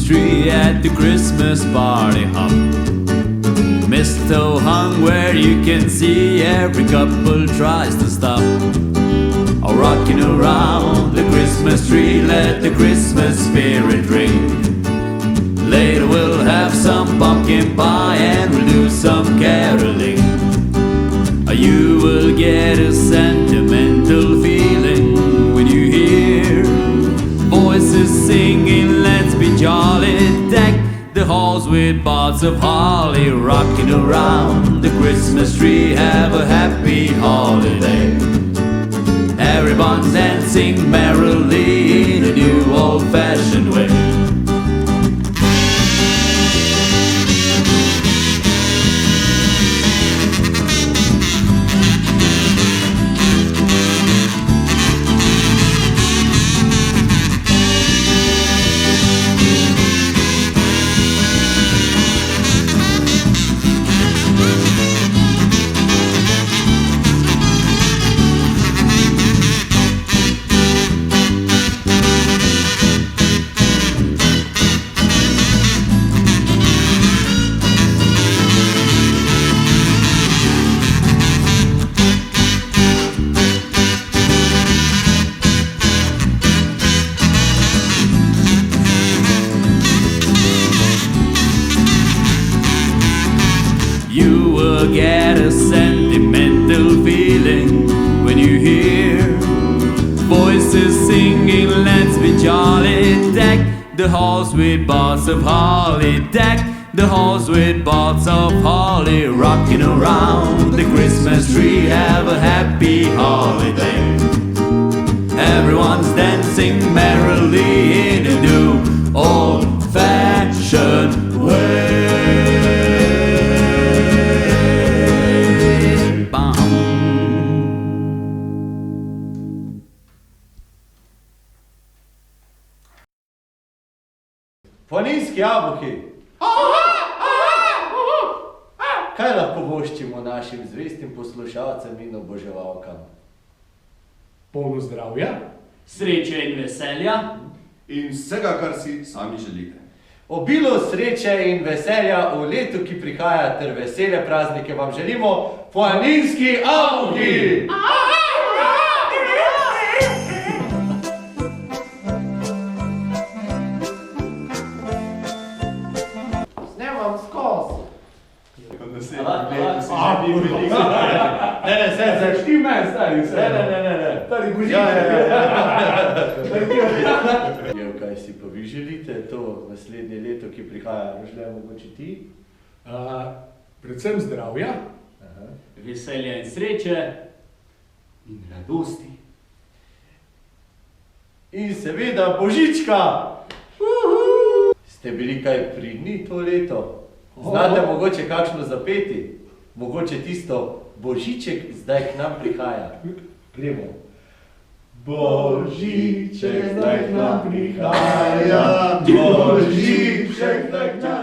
Christmas tree at the Christmas party hop. Mistletoe hung where you can see every couple tries to stop. Or rocking around the Christmas tree, let the Christmas spirit ring. Later we'll have some pumpkin pie and we'll do some caroling. You will get a sentimental feeling when you hear voices singing, let's be jolly. Deck the halls with boughs of holly, rocking around the Christmas tree, have a happy holiday. Everyone's dancing merrily in a new old-fashioned way. You will get a sentimental feeling when you hear voices singing, let's be jolly. Deck the halls with boughs of holly, deck the halls with boughs of holly, rocking around the Christmas tree, have a happy holiday. Everyone's dancing merrily in a new old-fashioned way. Planinski jabolki! Kaj lahko voščimo našim zvestim poslušalcem in oboževalkam? Polno zdravja, Sreče in veselja in vsega, kar si sami želite. Obilo sreče in veselja v letu, ki prihaja, ter vesele praznike vam želimo planinski jabolki! Ti meni stari vse. Ne. Tali božiček. Ja, kaj si pa vi želite to naslednje leto, ki prihaja, želja mogoče ti? Predvsem zdravja, veselja in sreče in radosti. In seveda božička! Ste bili kaj pridni to leto? Znate mogoče kakšno zapeti? Mogoče tisto Božiček zdaj k nam prihaja. Gremo. Božiček zdaj k nam prihaja, Božiček zdaj k nam